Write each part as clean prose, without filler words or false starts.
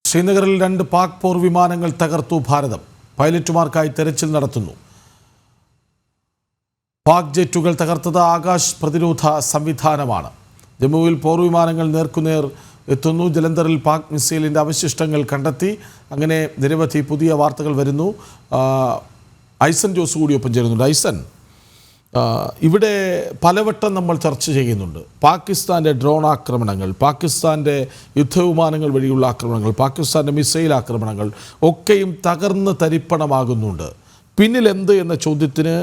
ശ്രീനഗറിൽ 2 പാക് പോർ വിമാനങ്ങൾ തകർത്തു ഭാരതം. പൈലറ്റുമാർക്കായി തെരച്ചിൽ നടത്തുന്നു. പാക് ജെറ്റുകൾ തകർത്തത് ആകാശ് പ്രതിരോധ സംവിധാനമാണ്. ജമ്മുവിൽ പോർ വിമാനങ്ങൾ നേർക്കുനേർ എത്തുന്നു. ജലന്ധറിൽ പാക് മിസൈലിൻ്റെ അവശിഷ്ടങ്ങൾ കണ്ടെത്തി. അങ്ങനെ നിരവധി പുതിയ വാർത്തകൾ വരുന്നു. ഐസൻ ജോസ് കൂടി ഒപ്പം ചേരുന്നുണ്ട്. ഐസൻ, ഇവിടെ പലവട്ടം നമ്മൾ ചർച്ച ചെയ്യുന്നുണ്ട് പാകിസ്ഥാൻ്റെ ഡ്രോൺ ആക്രമണങ്ങൾ, പാകിസ്ഥാൻ്റെ യുദ്ധവിമാനങ്ങൾ വഴിയുള്ള ആക്രമണങ്ങൾ, പാകിസ്ഥാൻ്റെ മിസൈൽ ആക്രമണങ്ങൾ ഒക്കെയും തകർന്ന് തരിപ്പണമാകുന്നുണ്ട്. പിന്നിൽ എന്ത് എന്ന ചോദ്യത്തിന്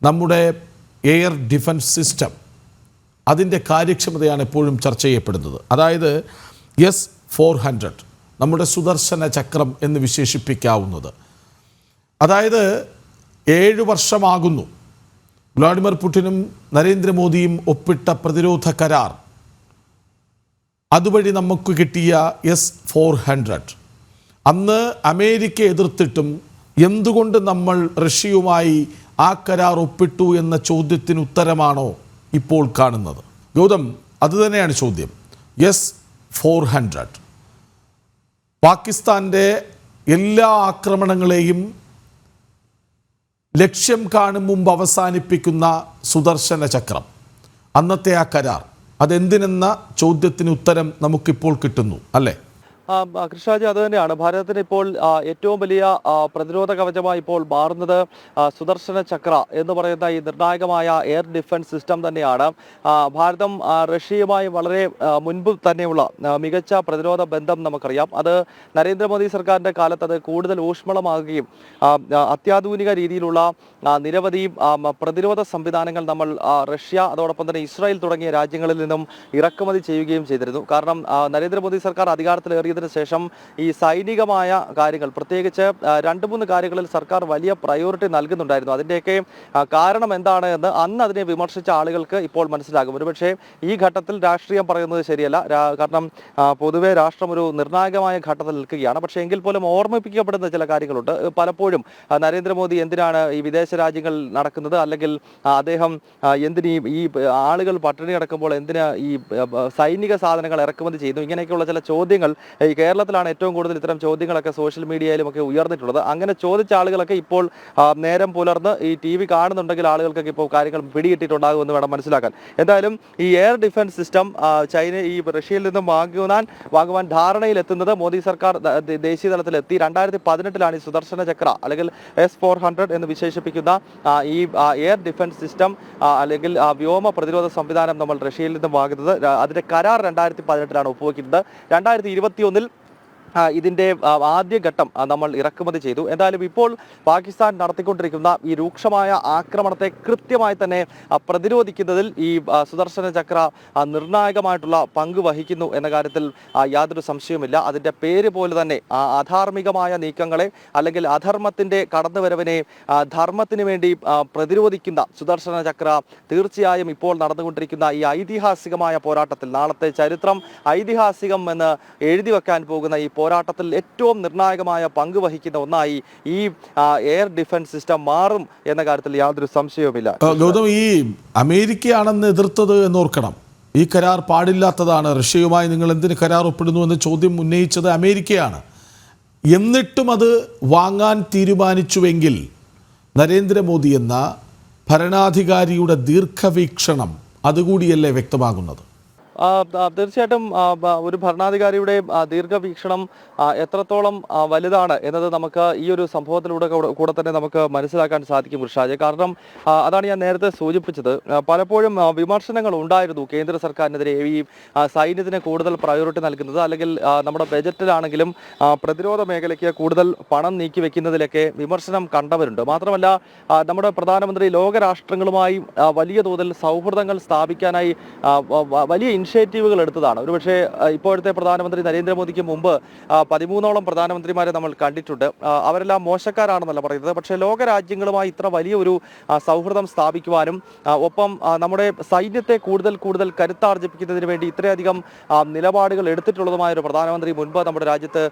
നമ്മുടെ എയർ ഡിഫൻസ് സിസ്റ്റം, അതിൻ്റെ കാര്യക്ഷമതയാണ് എപ്പോഴും ചർച്ച ചെയ്യപ്പെടുന്നത്. അതായത് S-400 നമ്മുടെ സുദർശന ചക്രം എന്ന് വിശേഷിപ്പിക്കാവുന്നത്. അതായത് 7 വർഷമാകുന്നു വ്ളാഡിമിർ പുടിനും നരേന്ദ്രമോദിയും ഒപ്പിട്ട പ്രതിരോധ കരാർ. അതുവഴി നമുക്ക് കിട്ടിയ S-400 അന്ന് അമേരിക്ക എതിർത്തിട്ടും എന്തുകൊണ്ട് നമ്മൾ റഷ്യയുമായി ആ കരാർ ഒപ്പിട്ടു എന്ന ചോദ്യത്തിന് ഉത്തരമാണോ ഇപ്പോൾ കാണുന്നത്? ഗൗതം, അതുതന്നെയാണ് ചോദ്യം. S-400 പാകിസ്ഥാൻ്റെ എല്ലാ ആക്രമണങ്ങളെയും ലക്ഷ്യം കാണും മുമ്പ് അവസാനിപ്പിക്കുന്ന സുദർശന ചക്രം. അന്നത്തെ ആ കരാർ അതെന്തിനെന്ന ചോദ്യത്തിന് ഉത്തരം നമുക്കിപ്പോൾ കിട്ടുന്നു, അല്ലേ? കൃഷ്ണാജി, അത് തന്നെയാണ് ഭാരതത്തിന് ഇപ്പോൾ ഏറ്റവും വലിയ പ്രതിരോധ കവചമായി ഇപ്പോൾ മാറുന്നത് സുദർശന ചക്ര എന്ന് പറയുന്ന ഈ നിർണായകമായ എയർ ഡിഫൻസ് സിസ്റ്റം തന്നെയാണ്. ഭാരതം റഷ്യയുമായി വളരെ മുൻപ് തന്നെയുള്ള മികച്ച പ്രതിരോധ ബന്ധം നമുക്കറിയാം. അത് നരേന്ദ്രമോദി സർക്കാരിൻ്റെ കാലത്ത് അത് കൂടുതൽ ഊഷ്മളമാകുകയും അത്യാധുനിക രീതിയിലുള്ള നിരവധി പ്രതിരോധ സംവിധാനങ്ങൾ നമ്മൾ റഷ്യ, അതോടൊപ്പം തന്നെ ഇസ്രായേൽ തുടങ്ങിയ രാജ്യങ്ങളിൽ നിന്നും ഇറക്കുമതി ചെയ്യുകയും ചെയ്തിരുന്നു. കാരണം നരേന്ദ്രമോദി സർക്കാർ അധികാരത്തിലേറിയത് ശേഷം ഈ സൈനികമായ കാര്യങ്ങൾ, പ്രത്യേകിച്ച് 2-3 കാര്യങ്ങളിൽ സർക്കാർ വലിയ പ്രയോറിറ്റി നൽകുന്നുണ്ടായിരുന്നു. അതിൻ്റെയൊക്കെ കാരണം എന്താണ് എന്ന് അന്ന് അതിനെ വിമർശിച്ച ആളുകൾക്ക് ഇപ്പോൾ മനസ്സിലാകും. ഒരുപക്ഷെ ഈ ഘട്ടത്തിൽ രാഷ്ട്രീയം പറയുന്നത് ശരിയല്ല, കാരണം പൊതുവെ രാഷ്ട്രം ഒരു നിർണായകമായ ഘട്ടത്തിൽ നിൽക്കുകയാണ്. പക്ഷേ എങ്കിൽ പോലും ഓർമ്മിപ്പിക്കപ്പെടുന്ന ചില കാര്യങ്ങളുണ്ട്. പലപ്പോഴും നരേന്ദ്രമോദി എന്തിനാണ് ഈ വിദേശ രാജ്യങ്ങൾ നടക്കുന്നത്, അല്ലെങ്കിൽ അദ്ദേഹം എന്തിന് ഈ ആളുകൾ പട്ടിണി കിടക്കുമ്പോൾ എന്തിന് ഈ സൈനിക സാധനങ്ങൾ ഇറക്കുമതി ചെയ്യുന്നു, ഇങ്ങനെയൊക്കെയുള്ള ചില ചോദ്യങ്ങൾ ഈ കേരളത്തിലാണ് ഏറ്റവും കൂടുതൽ ഇത്തരം ചോദ്യങ്ങളൊക്കെ സോഷ്യൽ മീഡിയയിലും ഒക്കെ ഉയർന്നിട്ടുള്ളത്. അങ്ങനെ ചോദിച്ച ആളുകളൊക്കെ ഇപ്പോൾ നേരം പുലർന്ന് ഈ TV കാണുന്നുണ്ടെങ്കിൽ ആളുകൾക്കൊക്കെ ഇപ്പോൾ കാര്യങ്ങൾ പിടികിട്ടിട്ടുണ്ടാകുമെന്ന് വേണം മനസ്സിലാക്കാൻ. എന്തായാലും ഈ എയർ ഡിഫൻസ് സിസ്റ്റം ഈ റഷ്യയിൽ നിന്നും വാങ്ങുവാൻ ധാരണയിലെത്തുന്നത് മോദി സർക്കാർ ദേശീയ തലത്തിലെത്തി. 2018 ഈ സുദർശന ചക്ര അല്ലെങ്കിൽ S-400 എന്ന് വിശേഷിപ്പിക്കുന്ന ഈ എയർ ഡിഫൻസ് സിസ്റ്റം അല്ലെങ്കിൽ വ്യോമ പ്രതിരോധ സംവിധാനം നമ്മൾ റഷ്യയിൽ നിന്നും വാങ്ങുന്നത്. അതിന്റെ കരാർ 2018 ഒപ്പുവെക്കുന്നത്. 2021 ഇതിൻ്റെ ആദ്യഘട്ടം നമ്മൾ ഇറക്കുമതി ചെയ്തു. എന്തായാലും ഇപ്പോൾ പാകിസ്ഥാൻ നടത്തിക്കൊണ്ടിരിക്കുന്ന ഈ രൂക്ഷമായ ആക്രമണത്തെ കൃത്യമായി തന്നെ പ്രതിരോധിക്കുന്നതിൽ ഈ സുദർശന ചക്ര നിർണായകമായിട്ടുള്ള പങ്ക് വഹിക്കുന്നു എന്ന കാര്യത്തിൽ യാതൊരു സംശയവുമില്ല. അതിൻ്റെ പേര് പോലെ തന്നെ അധാർമികമായ നീക്കങ്ങളെ അല്ലെങ്കിൽ അധർമ്മത്തിൻ്റെ കടന്നുവരവിനെ ധർമ്മത്തിന് വേണ്ടി പ്രതിരോധിക്കുന്ന സുദർശന ചക്ര തീർച്ചയായും ഇപ്പോൾ നടന്നുകൊണ്ടിരിക്കുന്ന ഈ ഐതിഹാസികമായ പോരാട്ടത്തിൽ, നാളത്തെ ചരിത്രം ഐതിഹാസികം എന്ന് എഴുതി വെക്കാൻ പോകുന്ന ഈ പോരാട്ടത്തിൽ ഏറ്റവും നിർണായകമായ പങ്ക് വഹിക്കുന്ന ഒന്നായി ഈ എയർ ഡിഫൻസ് സിസ്റ്റം മാറും എന്ന കാര്യത്തിൽ യാതൊരു സംശയവുമില്ല. ഗൗതം, ഈ അമേരിക്കയാണെന്ന് എതിർത്തത് എന്നോർക്കണം. ഈ കരാർ പാടില്ലാത്തതാണ്, റഷ്യയുമായി നിങ്ങൾ എന്തിന് കരാർ ഒപ്പിടുന്നു എന്ന ചോദ്യം ഉന്നയിച്ചത് അമേരിക്കയാണ്. എന്നിട്ടും അത് വാങ്ങാൻ തീരുമാനിച്ചുവെങ്കിൽ നരേന്ദ്രമോദി എന്ന ഭരണാധികാരിയുടെ ദീർഘവീക്ഷണം അതുകൂടിയല്ലേ വ്യക്തമാകുന്നത്? തീർച്ചയായിട്ടും ഒരു ഭരണാധികാരിയുടെ ദീർഘവീക്ഷണം എത്രത്തോളം വലുതാണ് എന്നത് നമുക്ക് ഈ ഒരു സംഭവത്തിലൂടെ കൂടെ തന്നെ നമുക്ക് മനസ്സിലാക്കാൻ സാധിക്കും ഋഷാജ്. കാരണം അതാണ് ഞാൻ നേരത്തെ സൂചിപ്പിച്ചത്. പലപ്പോഴും വിമർശനങ്ങൾ ഉണ്ടായിരുന്നു കേന്ദ്ര സർക്കാരിനെതിരെ ഈ സൈന്യത്തിന് കൂടുതൽ പ്രയോറിറ്റി നൽകുന്നത്, അല്ലെങ്കിൽ നമ്മുടെ ബജറ്റിലാണെങ്കിലും പ്രതിരോധ മേഖലയ്ക്ക് കൂടുതൽ പണം നീക്കി വെക്കുന്നതിലൊക്കെ വിമർശനം കണ്ടവരുണ്ട്. മാത്രമല്ല നമ്മുടെ പ്രധാനമന്ത്രി ലോകരാഷ്ട്രങ്ങളുമായി വലിയ തോതിൽ സൗഹൃദങ്ങൾ സ്ഥാപിക്കാനായി വലിയ ഇനിഷ്യേറ്റീവുകൾ എടുത്തതാണ്. ഒരുപക്ഷെ ഇപ്പോഴത്തെ പ്രധാനമന്ത്രി നരേന്ദ്രമോദിക്ക് മുമ്പ് 13ഓളം പ്രധാനമന്ത്രിമാരെ നമ്മൾ കണ്ടിട്ടുണ്ട്. അവരെല്ലാം മോശക്കാരാണെന്നല്ല പറയുന്നത്, പക്ഷേ ലോകരാജ്യങ്ങളുമായി ഇത്ര വലിയ ഒരു സൗഹൃദം സ്ഥാപിക്കുവാനും ഒപ്പം നമ്മുടെ സൈന്യത്തെ കൂടുതൽ കരുത്താർജിപ്പിക്കുന്നതിന് വേണ്ടി ഇത്രയധികം നിലപാടുകൾ എടുത്തിട്ടുള്ളതുമായ ഒരു പ്രധാനമന്ത്രി മുൻപ് നമ്മുടെ രാജ്യത്ത്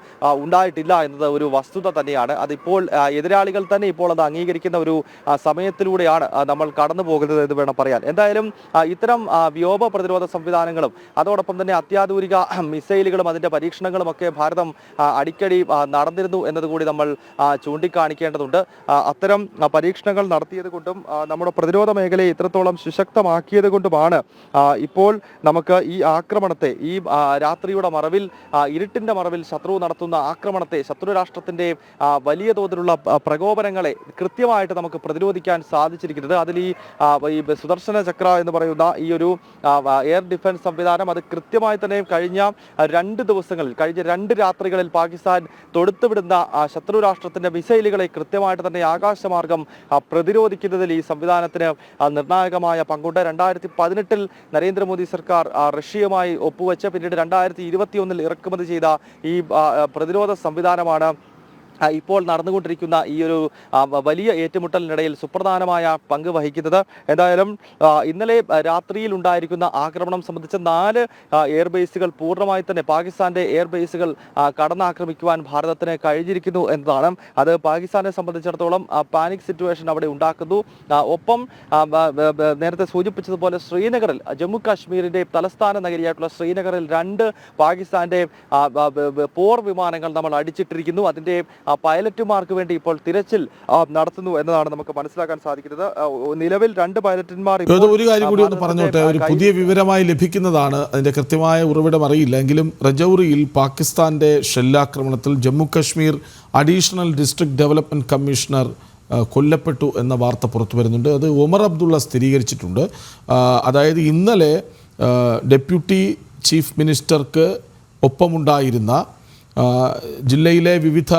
ഉണ്ടായിട്ടില്ല എന്നത് ഒരു വസ്തുത തന്നെയാണ്. അതിപ്പോൾ എതിരാളികൾ തന്നെ ഇപ്പോൾ അത് അംഗീകരിക്കുന്ന ഒരു സമയത്തിലൂടെയാണ് നമ്മൾ കടന്നു പോകുന്നത് എന്ന് വേണം പറയാൻ. എന്തായാലും ഇത്തരം വ്യോമ പ്രതിരോധ സംവിധാനങ്ങൾ പരീക്ഷണങ്ങളും അതോടൊപ്പം തന്നെ അത്യാധുനിക മിസൈലുകളും അതിൻ്റെ പരീക്ഷണങ്ങളും ഒക്കെ ഭാരതം അടിക്കടി നടന്നിരുന്നു എന്നതുകൂടി നമ്മൾ ചൂണ്ടിക്കാണിക്കേണ്ടതുണ്ട്. അത്തരം പരീക്ഷണങ്ങൾ നടത്തിയത് കൊണ്ടും നമ്മുടെ പ്രതിരോധ മേഖലയെ ഇത്രത്തോളം സുശക്തമാക്കിയത് കൊണ്ടുമാണ് ഇപ്പോൾ നമുക്ക് ഈ ആക്രമണത്തെ ഈ രാത്രിയുടെ മറവിൽ ഇരുട്ടിന്റെ മറവിൽ ശത്രു നടത്തുന്ന ആക്രമണത്തെ ശത്രു രാഷ്ട്രത്തിന്റെ വലിയ തോതിലുള്ള പ്രകോപനങ്ങളെ കൃത്യമായിട്ട് നമുക്ക് പ്രതിരോധിക്കാൻ സാധിച്ചിരിക്കുന്നത്. അതിൽ ഈ സുദർശന ചക്ര എന്ന് പറയുന്ന ഈ ഒരു എയർ ഡിഫൻസ് സംവിധാനം അത് കൃത്യമായി തന്നെ കഴിഞ്ഞ 2 ദിവസങ്ങളിൽ കഴിഞ്ഞ 2 രാത്രികളിൽ പാകിസ്ഥാൻ തൊടുത്തുവിടുന്ന ശത്രു രാഷ്ട്രത്തിന്റെ മിസൈലുകളെ കൃത്യമായിട്ട് തന്നെ ആകാശമാർഗം പ്രതിരോധിക്കുന്നതിൽ ഈ സംവിധാനത്തിന് നിർണായകമായ പങ്കുണ്ട്. 2018 നരേന്ദ്രമോദി സർക്കാർ റഷ്യയുമായി ഒപ്പുവെച്ച് പിന്നീട് 2021 ഇറക്കുമതി ചെയ്ത ഈ പ്രതിരോധ സംവിധാനമാണ് ഇപ്പോൾ നടന്നുകൊണ്ടിരിക്കുന്ന ഈ ഒരു വലിയ ഏറ്റുമുട്ടലിനിടയിൽ സുപ്രധാനമായ പങ്ക് വഹിക്കുന്നത്. എന്തായാലും ഇന്നലെ രാത്രിയിൽ ഉണ്ടായിരിക്കുന്ന ആക്രമണം സംബന്ധിച്ച് 4 എയർബേസുകൾ പൂർണ്ണമായി തന്നെ പാകിസ്ഥാന്റെ എയർബേസുകൾ കടന്നാക്രമിക്കുവാൻ ഭാരതത്തിന് കഴിഞ്ഞിരിക്കുന്നു എന്നതാണ്. അത് പാകിസ്ഥാനെ സംബന്ധിച്ചിടത്തോളം പാനിക് സിറ്റുവേഷൻ അവിടെ ഉണ്ടാക്കുന്നു. ഒപ്പം നേരത്തെ സൂചിപ്പിച്ചതുപോലെ ശ്രീനഗറിൽ ജമ്മു കാശ്മീരിന്റെ തലസ്ഥാന നഗരിയായിട്ടുള്ള ശ്രീനഗറിൽ 2 പാകിസ്ഥാന്റെ പോർ വിമാനങ്ങൾ നമ്മൾ അടിച്ചിട്ടിരിക്കുന്നു. അതിന്റെ പൈലറ്റുമാർക്ക് വേണ്ടി ഇപ്പോൾ തിരച്ചിൽ നടത്തുന്നു എന്നതാണ് നമുക്ക് മനസ്സിലാക്കാൻ സാധിക്കുന്നത്. നിലവിൽ 2 പൈലറ്റുമാർ ഒരു കാര്യം കൂടി ഒന്ന് പറഞ്ഞോട്ടെ, ഒരു പുതിയ വിവരമായി ലഭിക്കുന്നതാണ്, അതിന്റെ കൃത്യമായ ഉറവിടം അറിയില്ല എങ്കിലും രജൌരിയിൽ പാകിസ്ഥാന്റെ ഷെല്ലാക്രമണത്തിൽ Jammu Kashmir additional district development commissioner കൊല്ലപ്പെട്ടു എന്ന വാർത്ത പുറത്തു വരുന്നുണ്ട്. അത് ഒമർ അബ്ദുള്ള സ്ഥിരീകരിച്ചിട്ടുണ്ട്. അതായത് ഇന്നലെ ഡെപ്യൂട്ടി ചീഫ് മിനിസ്റ്റർക്ക് ഒപ്പമുണ്ടായിരുന്ന ജില്ലയിലെ വിവിധ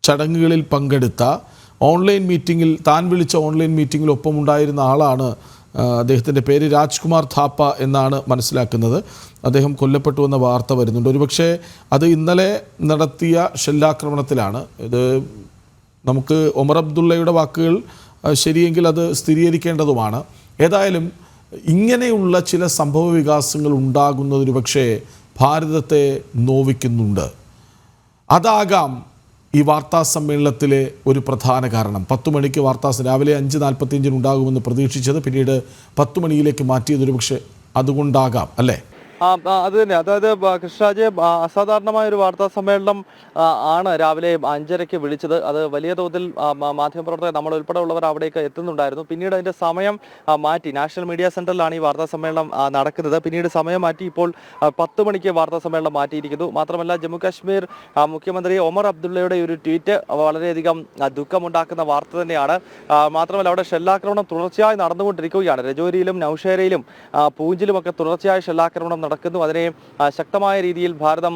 ചടങ്ങുകളിൽ പങ്കെടുത്ത ഓൺലൈൻ മീറ്റിങ്ങിൽ താൻ വിളിച്ച ഓൺലൈൻ മീറ്റിങ്ങിൽ ഒപ്പമുണ്ടായിരുന്ന ആളാണ്. അദ്ദേഹത്തിൻ്റെ പേര് രാജ്കുമാർ ഥാപ്പ എന്നാണ് മനസ്സിലാക്കുന്നത്. അദ്ദേഹം കൊല്ലപ്പെട്ടു എന്ന വാർത്ത വരുന്നുണ്ട്. ഒരുപക്ഷെ അത് ഇന്നലെ നടത്തിയ ഷെല്ലാക്രമണത്തിലാണ്. ഇത് നമുക്ക് ഒമർ അബ്ദുള്ളയുടെ വാക്കുകൾ ശരിയെങ്കിൽ അത് സ്ഥിരീകരിക്കേണ്ടതുമാണ്. ഏതായാലും ഇങ്ങനെയുള്ള ചില സംഭവ വികാസങ്ങൾ ഉണ്ടാകുന്നത് ഒരുപക്ഷെ ഭാരതത്തെ നോവിക്കുന്നുണ്ട്. അതാകാം ഈ വാർത്താ സമ്മേളനത്തിലെ ഒരു പ്രധാന കാരണം. 10 മണിക്ക് രാവിലെ 5:45 ഉണ്ടാകുമെന്ന് പ്രതീക്ഷിച്ചത് പിന്നീട് 10 മണിയിലേക്ക് മാറ്റിയത് ഒരുപക്ഷെ അതുകൊണ്ടാകാം അല്ലേ? അത് തന്നെ. അതായത് കൃഷ്ണരാജ്, അസാധാരണമായ ഒരു വാർത്താ സമ്മേളനം ആണ് രാവിലെ 5:30 വിളിച്ചത്. അത് വലിയ തോതിൽ മാധ്യമപ്രവർത്തകർ നമ്മൾ ഉൾപ്പെടെ ഉള്ളവർ അവിടേക്ക് എത്തുന്നുണ്ടായിരുന്നു. പിന്നീട് അതിന്റെ സമയം മാറ്റി. നാഷണൽ മീഡിയ സെന്ററിലാണ് ഈ വാർത്താ സമ്മേളനം നടക്കുന്നത്. പിന്നീട് സമയം മാറ്റി ഇപ്പോൾ 10 മണിക്ക് വാർത്താ സമ്മേളനം മാറ്റിയിരിക്കുന്നു. മാത്രമല്ല ജമ്മു കാശ്മീർ മുഖ്യമന്ത്രി ഒമർ അബ്ദുള്ളയുടെ ഒരു ട്വീറ്റ് വളരെയധികം ദുഃഖമുണ്ടാക്കുന്ന വാർത്ത തന്നെയാണ്. മാത്രമല്ല അവിടെ ഷെല്ലാക്രമണം തുടർച്ചയായി നടന്നുകൊണ്ടിരിക്കുകയാണ്. രജോരിയിലും നൌഷേരയിലും പൂഞ്ചിലുമൊക്കെ തുടർച്ചയായ ഷെല്ലാക്രമണം നടക്കുന്നു. അതിനെ ശക്തമായ രീതിയിൽ ഭാരതം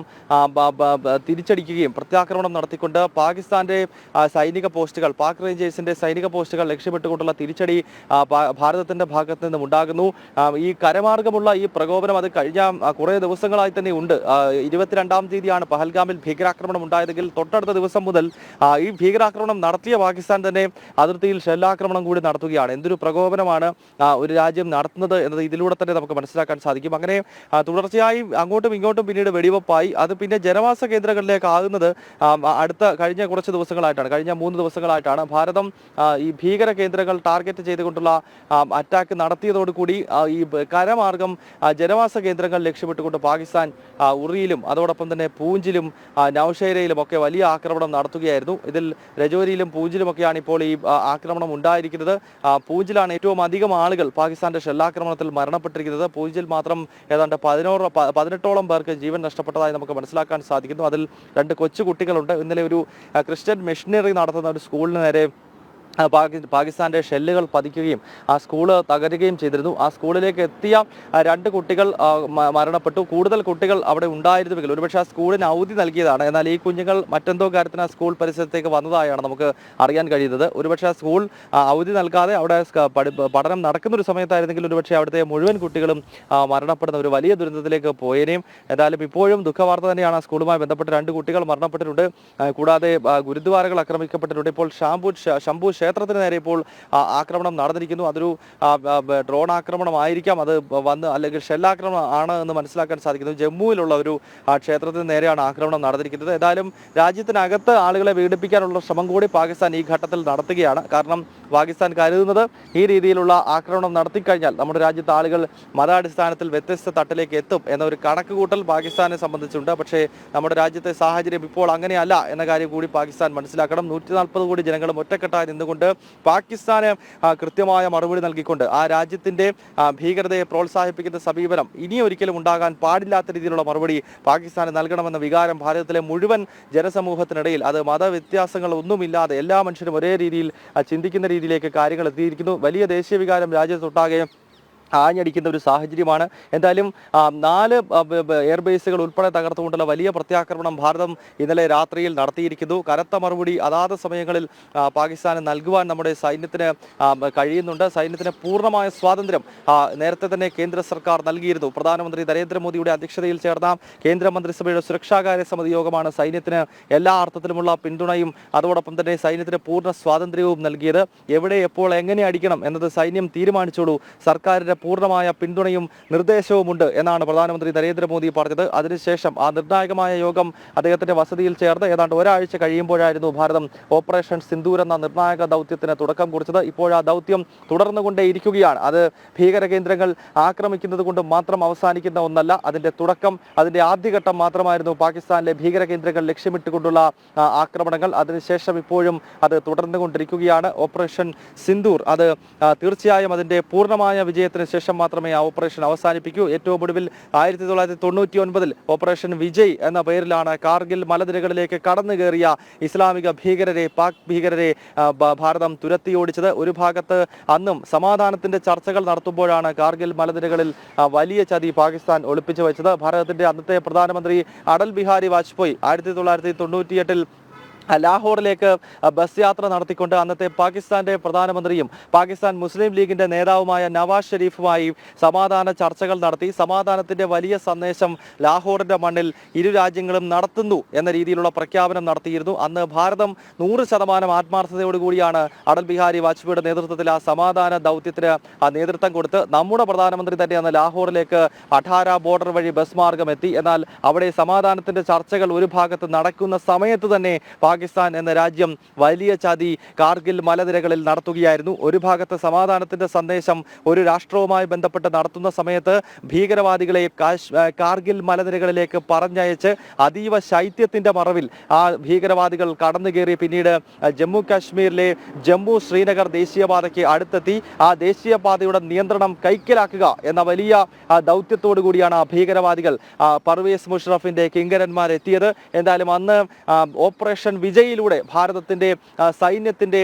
തിരിച്ചടിക്കുകയും പ്രത്യാക്രമണം നടത്തിക്കൊണ്ട് പാകിസ്ഥാന്റെ സൈനിക പോസ്റ്റുകൾ, പാക് റേഞ്ചേഴ്സിന്റെ സൈനിക പോസ്റ്റുകൾ ലക്ഷ്യമിട്ടുകൊണ്ടുള്ള തിരിച്ചടി ഭാരതത്തിന്റെ ഭാഗത്ത് നിന്നും ഉണ്ടാകുന്നു. ഈ കരമാർഗമുള്ള ഈ പ്രകോപനം അത് കഴിഞ്ഞ കുറേ ദിവസങ്ങളായി തന്നെ ഉണ്ട്. 22-ാം തീയതിയാണ് പഹൽഗാമിൽ ഭീകരാക്രമണം ഉണ്ടായതെങ്കിൽ തൊട്ടടുത്ത ദിവസം മുതൽ ഈ ഭീകരാക്രമണം നടത്തിയ പാകിസ്ഥാൻ തന്നെ അതിർത്തിയിൽ ഷെല്ലാക്രമണം കൂടി നടത്തുകയാണ്. എന്തൊരു പ്രകോപനമാണ് ഒരു രാജ്യം നടത്തുന്നത് എന്നത് ഇതിലൂടെ തന്നെ നമുക്ക് മനസ്സിലാക്കാൻ സാധിക്കും. അങ്ങനെ തുടർച്ചയായി അങ്ങോട്ടും ഇങ്ങോട്ടും പിന്നീട് വെടിവെപ്പായി. അത് പിന്നെ ജനവാസ കേന്ദ്രങ്ങളിലേക്ക് ആകുന്നത് കഴിഞ്ഞ കുറച്ച് ദിവസങ്ങളായിട്ടാണ്, കഴിഞ്ഞ 3 ദിവസങ്ങളായിട്ടാണ്. ഭാരതം ഈ ഭീകര കേന്ദ്രങ്ങൾ ടാർഗറ്റ് ചെയ്തുകൊണ്ടുള്ള അറ്റാക്ക് നടത്തിയതോടുകൂടി ഈ കരമാർഗം ജനവാസ കേന്ദ്രങ്ങൾ ലക്ഷ്യമിട്ടുകൊണ്ട് പാകിസ്ഥാൻ ഉറിയിലും അതോടൊപ്പം തന്നെ പൂഞ്ചിലും നൌഷേരയിലും ഒക്കെ വലിയ ആക്രമണം നടത്തുകയായിരുന്നു. ഇതിൽ രജോരിയിലും പൂഞ്ചിലുമൊക്കെയാണ് ഇപ്പോൾ ഈ ആക്രമണം ഉണ്ടായിരിക്കുന്നത്. പൂഞ്ചിലാണ് ഏറ്റവും അധികം ആളുകൾ പാകിസ്ഥാന്റെ ഷെല്ലാക്രമണത്തിൽ മരണപ്പെട്ടിരിക്കുന്നത്. പൂഞ്ചിൽ മാത്രം ഏതാണ്ട് 18ഓളം പേർക്ക് ജീവൻ നഷ്ടപ്പെട്ടതായി നമുക്ക് മനസ്സിലാക്കാൻ സാധിക്കുന്നു. അതിൽ 2 കൊച്ചു കുട്ടികളുണ്ട്. ഇന്നലെ ഒരു ക്രിസ്ത്യൻ മിഷനറി നടത്തുന്ന ഒരു സ്കൂളിന് നേരെ പാകിസ്ഥാന്റെ ഷെല്ലുകൾ പതിക്കുകയും ആ സ്കൂള് തകരുകയും ചെയ്തിരുന്നു. ആ സ്കൂളിലേക്ക് എത്തിയ 2 കുട്ടികൾ മരണപ്പെട്ടു. കൂടുതൽ കുട്ടികൾ അവിടെ ഉണ്ടായിരുന്നുവെങ്കിൽ ഒരുപക്ഷെ ആ സ്കൂളിന് അവധി നൽകിയതാണ്. എന്നാൽ ഈ കുഞ്ഞുങ്ങൾ മറ്റെന്തോ കാര്യത്തിന് ആ സ്കൂൾ പരിസരത്തേക്ക് വന്നതായാണ് നമുക്ക് അറിയാൻ കഴിയുന്നത്. ഒരുപക്ഷെ ആ സ്കൂൾ അവധി നൽകാതെ അവിടെ പഠനം നടക്കുന്ന ഒരു സമയത്തായിരുന്നെങ്കിൽ ഒരുപക്ഷെ അവിടുത്തെ മുഴുവൻ കുട്ടികളും മരണപ്പെടുന്ന ഒരു വലിയ ദുരന്തത്തിലേക്ക് പോയേനെയും. എന്തായാലും ഇപ്പോഴും ദുഃഖവാർത്ത തന്നെയാണ്. ആ സ്കൂളുമായി ബന്ധപ്പെട്ട് 2 കുട്ടികൾ മരണപ്പെട്ടിട്ടുണ്ട്. കൂടാതെ ഗുരുദ്വാരകൾ ആക്രമിക്കപ്പെട്ടിട്ടുണ്ട്. ഇപ്പോൾ ശംഭു ക്ഷേത്രത്തിന് നേരെ ഇപ്പോൾ ആക്രമണം നടന്നിരിക്കുന്നു. അതൊരു ഡ്രോൺ ആക്രമണമായിരിക്കാം, അത് വന്ന് അല്ലെങ്കിൽ ഷെല്ലാക്രമണം ആണ് എന്ന് മനസ്സിലാക്കാൻ സാധിക്കുന്നു. ജമ്മുവിലുള്ള ഒരു ക്ഷേത്രത്തിന് നേരെയാണ് ആക്രമണം നടന്നിരിക്കുന്നത്. ഏതായാലും രാജ്യത്തിനകത്ത് ആളുകളെ പീഡിപ്പിക്കാനുള്ള ശ്രമം കൂടി പാകിസ്ഥാൻ ഈ ഘട്ടത്തിൽ നടത്തുകയാണ്. കാരണം പാകിസ്ഥാൻ കരുതുന്നത് ഈ രീതിയിലുള്ള ആക്രമണം നടത്തിക്കഴിഞ്ഞാൽ നമ്മുടെ രാജ്യത്തെ ആളുകൾ മതാടിസ്ഥാനത്തിൽ വ്യത്യസ്ത തട്ടിലേക്ക് എത്തും എന്ന ഒരു കണക്കുകൂട്ടൽ പാകിസ്ഥാനെ സംബന്ധിച്ചുണ്ട്. പക്ഷേ നമ്മുടെ രാജ്യത്തെ സാഹചര്യം ഇപ്പോൾ അങ്ങനെയല്ല എന്ന കാര്യം കൂടി പാകിസ്ഥാൻ മനസ്സിലാക്കണം. 140 കോടി ജനങ്ങളും ഒറ്റക്കെട്ടായി നിന്നുകൊണ്ട് പാകിസ്ഥാന് കൃത്യമായ മറുപടി നൽകിക്കൊണ്ട് ആ രാജ്യത്തിന്റെ ഭീകരതയെ പ്രോത്സാഹിപ്പിക്കുന്ന സമീപനം ഇനിയൊരിക്കലും ഉണ്ടാകാൻ പാടില്ലാത്ത രീതിയിലുള്ള മറുപടി പാകിസ്ഥാന് നൽകണമെന്ന വികാരം ഭാരതത്തിലെ മുഴുവൻ ജനസമൂഹത്തിനിടയിൽ, അത് മതവ്യത്യാസങ്ങളൊന്നുമില്ലാതെ എല്ലാ മനുഷ്യരും ഒരേ രീതിയിൽ ചിന്തിക്കുന്ന രീതിയിലേക്ക് കാര്യങ്ങൾ എത്തിയിരിക്കുന്നു. വലിയ ദേശീയ വികാരം രാജ്യത്തൊട്ടാകെ ആഞ്ഞടിക്കുന്ന ഒരു സാഹചര്യമാണ്. എന്തായാലും 4 എയർബേസുകൾ ഉൾപ്പെടെ തകർത്തുകൊണ്ടുള്ള വലിയ പ്രത്യാക്രമണം ഭാരതം ഇന്നലെ രാത്രിയിൽ നടത്തിയിരിക്കുന്നു. കനത്ത മറുപടി അതാത് സമയങ്ങളിൽ പാകിസ്ഥാന് നൽകുവാൻ നമ്മുടെ സൈന്യത്തിന് കഴിയുന്നുണ്ട്. സൈന്യത്തിന് പൂർണ്ണമായ സ്വാതന്ത്ര്യം നേരത്തെ തന്നെ കേന്ദ്ര സർക്കാർ നൽകിയിരുന്നു. പ്രധാനമന്ത്രി നരേന്ദ്രമോദിയുടെ അധ്യക്ഷതയിൽ ചേർന്ന കേന്ദ്രമന്ത്രിസഭയുടെ സുരക്ഷാകാര്യ സമിതി യോഗമാണ് സൈന്യത്തിന് എല്ലാ അർത്ഥത്തിലുമുള്ള പിന്തുണയും അതോടൊപ്പം തന്നെ സൈന്യത്തിന് പൂർണ്ണ സ്വാതന്ത്ര്യവും നൽകിയത്. എവിടെ എപ്പോൾ എങ്ങനെ അടിക്കണം എന്നത് സൈന്യം തീരുമാനിച്ചോളൂ, സർക്കാരിന്റെ പൂർണ്ണമായ പിന്തുണയും നിർദ്ദേശവുമുണ്ട് എന്നാണ് പ്രധാനമന്ത്രി നരേന്ദ്രമോദി പറഞ്ഞത്. അതിനുശേഷം ആ നിർണായകമായ യോഗം അദ്ദേഹത്തിന്റെ വസതിയിൽ ചേർന്ന് ഏതാണ്ട് ഒരാഴ്ച കഴിയുമ്പോഴായിരുന്നു ഭാരതം ഓപ്പറേഷൻ സിന്ദൂർ എന്ന നിർണായക ദൗത്യത്തിന് തുടക്കം കുറിച്ചത്. ഇപ്പോൾ ആ ദൗത്യം തുടർന്നുകൊണ്ടേയിരിക്കുകയാണ്. അത് ഭീകര കേന്ദ്രങ്ങൾ ആക്രമിക്കുന്നത് കൊണ്ട് മാത്രം അവസാനിക്കുന്ന ഒന്നല്ല. അതിന്റെ തുടക്കം, അതിന്റെ ആദ്യഘട്ടം മാത്രമായിരുന്നു പാകിസ്ഥാനിലെ ഭീകര കേന്ദ്രങ്ങൾ ലക്ഷ്യമിട്ടുകൊണ്ടുള്ള ആക്രമണങ്ങൾ. അതിനുശേഷം ഇപ്പോഴും അത് തുടർന്നുകൊണ്ടിരിക്കുകയാണ്. ഓപ്പറേഷൻ സിന്ദൂർ അത് തീർച്ചയായും അതിന്റെ പൂർണ്ണമായ വിജയത്തിന് ശേഷം മാത്രമേ ആ ഓപ്പറേഷൻ അവസാനിപ്പിക്കൂ. ഏറ്റവും ഒടുവിൽ 1999 ഓപ്പറേഷൻ വിജയ് എന്ന പേരിലാണ് കാർഗിൽ മലനിരകളിലേക്ക് കടന്നു കയറിയ ഇസ്ലാമിക ഭീകരരെ, പാക് ഭീകരരെ ഭാരതം തുരത്തിയോടിച്ചത്. ഒരു ഭാഗത്ത് അന്നും സമാധാനത്തിന്റെ ചർച്ചകൾ നടത്തുമ്പോഴാണ് കാർഗിൽ മലനിരകളിൽ വലിയ ചതി പാകിസ്ഥാൻ ഒളിപ്പിച്ചു വെച്ചത്. ഭാരതത്തിന്റെ അന്നത്തെ പ്രധാനമന്ത്രി അടൽ ബിഹാരി വാജ്പേയി 1998 ലാഹോറിലേക്ക് ബസ് യാത്ര നടത്തിക്കൊണ്ട് അന്നത്തെ പാകിസ്ഥാന്റെ പ്രധാനമന്ത്രിയും പാകിസ്ഥാൻ മുസ്ലിം ലീഗിന്റെ നേതാവുമായ നവാസ് ഷെരീഫുമായി സമാധാന ചർച്ചകൾ നടത്തി. സമാധാനത്തിന്റെ വലിയ സന്ദേശം ലാഹോറിന്റെ മണ്ണിൽ ഇരു രാജ്യങ്ങളും നടത്തുന്നു എന്ന രീതിയിലുള്ള പ്രഖ്യാപനം നടത്തിയിരുന്നു. അന്ന് ഭാരതം 100% ആത്മാർത്ഥതയോടുകൂടിയാണ് അടൽ ബിഹാരി വാജ്പേയിയുടെ നേതൃത്വത്തിൽ ആ സമാധാന ദൗത്യത്തിന് നേതൃത്വം കൊടുത്ത് നമ്മുടെ പ്രധാനമന്ത്രി തന്നെ അന്ന് ലാഹോറിലേക്ക് അഠാര ബോർഡർ വഴി ബസ് മാർഗം എത്തി. എന്നാൽ അവിടെ സമാധാനത്തിന്റെ ചർച്ചകൾ ഒരു ഭാഗത്ത് നടക്കുന്ന സമയത്ത് തന്നെ പാകിസ്ഥാൻ എന്ന രാജ്യം വലിയ ചതി കാർഗിൽ മലനിരകളിൽ നടത്തുകയായിരുന്നു. ഒരു ഭാഗത്ത് സമാധാനത്തിന്റെ സന്ദേശം ഒരു രാഷ്ട്രവുമായി ബന്ധപ്പെട്ട് നടത്തുന്ന സമയത്ത് ഭീകരവാദികളെ കാർഗിൽ മലനിരകളിലേക്ക് പറഞ്ഞയച്ച് അതീവ ശൈത്യത്തിന്റെ മറവിൽ ആ ഭീകരവാദികൾ കടന്നു കയറി പിന്നീട് ജമ്മു കാശ്മീരിലെ ജമ്മു ശ്രീനഗർ ദേശീയപാതയ്ക്ക് അടുത്തെത്തി ആ ദേശീയപാതയുടെ നിയന്ത്രണം കൈക്കലാക്കുക എന്ന വലിയ ദൗത്യത്തോടു കൂടിയാണ് ആ ഭീകരവാദികൾ പർവേസ് മുഷറഫിന്റെ കിങ്കരന്മാർ എത്തിയത്. എന്തായാലും അന്ന് ഓപ്പറേഷൻ വിജയിലൂടെ ഭാരതത്തിന്റെ സൈന്യത്തിന്റെ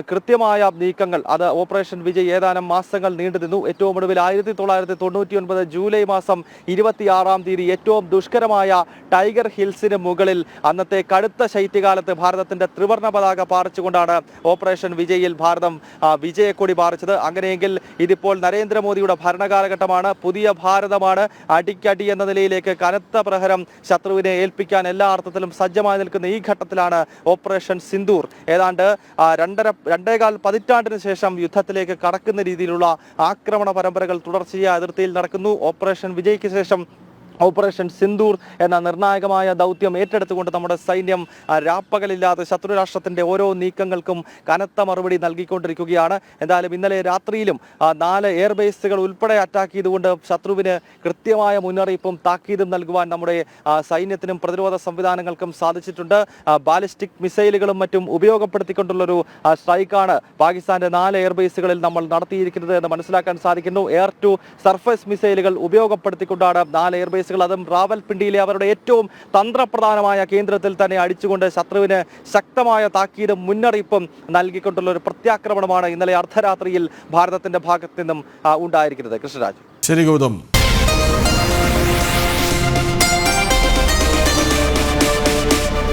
കൃത്യമായ നീക്കങ്ങൾ, അത് ഓപ്പറേഷൻ വിജയ് ഏതാനും മാസങ്ങൾ നീണ്ടു നിന്നു. ഏറ്റവും ഒടുവിൽ 1999 ജൂലൈ മാസം 26-ാം തീയതി ഏറ്റവും ദുഷ്കരമായ ടൈഗർ ഹിൽസിന് മുകളിൽ അന്നത്തെ കടുത്ത ശൈത്യകാലത്ത് ഭാരതത്തിന്റെ ത്രിവർണ്ണ പതാക പാറിച്ചുകൊണ്ടാണ് ഓപ്പറേഷൻ വിജയിൽ ഭാരതം വിജയക്കൊടി പാറിച്ചത്. അങ്ങനെയെങ്കിൽ ഇതിപ്പോൾ നരേന്ദ്രമോദിയുടെ ഭരണകാലഘട്ടമാണ്, പുതിയ ഭാരതമാണ്. അടിക്കടി എന്ന നിലയിലേക്ക് കനത്ത പ്രഹരം ശത്രുവിനെ ഏൽപ്പിക്കാൻ എല്ലാ അർത്ഥത്തിലും സജ്ജമായി നിൽക്കുന്ന ഈ ഘട്ടത്തിലാണ് ഓപ്പറേഷൻ സിന്ദൂർ ഏതാണ്ട് 2.25 പതിറ്റാണ്ടിന് ശേഷം യുദ്ധത്തിലേക്ക് കടക്കുന്ന രീതിയിലുള്ള ആക്രമണ പരമ്പരകൾ തുടർച്ചയായ അതിർത്തിയിൽ നടക്കുന്നു. ഓപ്പറേഷൻ വിജയ്ക്ക് ശേഷം ഓപ്പറേഷൻ സിന്ദൂർ എന്ന നിർണായകമായ ദൗത്യം ഏറ്റെടുത്തുകൊണ്ട് നമ്മുടെ സൈന്യം രാപ്പകലില്ലാതെ ശത്രുരാഷ്ട്രത്തിന്റെ ഓരോ നീക്കങ്ങൾക്കും കനത്ത മറുപടി നൽകിക്കൊണ്ടിരിക്കുകയാണ്. എന്തായാലും ഇന്നലെ രാത്രിയിലും 4 എയർബേസുകൾ ഉൾപ്പെടെ അറ്റാക്ക് ചെയ്തുകൊണ്ട് ശത്രുവിന് കൃത്യമായ മുന്നറിയിപ്പും താക്കീതും നൽകുവാൻ നമ്മുടെ സൈന്യത്തിനും പ്രതിരോധ സംവിധാനങ്ങൾക്കും സാധിച്ചിട്ടുണ്ട്. ബാലിസ്റ്റിക് മിസൈലുകളും മറ്റും ഉപയോഗപ്പെടുത്തിക്കൊണ്ടുള്ളൊരു സ്ട്രൈക്കാണ് പാകിസ്ഥാന്റെ 4 എയർബേസുകളിൽ നമ്മൾ നടത്തിയിരിക്കുന്നത് എന്ന് മനസ്സിലാക്കാൻ സാധിക്കുന്നു. എയർ ടു സർഫേസ് മിസൈലുകൾ ഉപയോഗപ്പെടുത്തിക്കൊണ്ടാണ് 4 എയർബേസ് അതും റാവൽപിണ്ടിയിലെ അവരുടെ ഏറ്റവും തന്ത്രപ്രധാനമായ കേന്ദ്രത്തിൽ തന്നെ അടിച്ചുകൊണ്ട് ശത്രുവിന് ശക്തമായ താക്കീതും മുന്നറിയിപ്പും നൽകിക്കൊണ്ടുള്ള ഒരു പ്രത്യാക്രമണമാണ് ഇന്നലെ അർദ്ധരാത്രിയിൽ ഭാരതത്തിന്റെ ഭാഗത്ത് നിന്നും ഉണ്ടായിരിക്കുന്നത്. കൃഷ്ണരാജ്. ശരി ഗൗതം.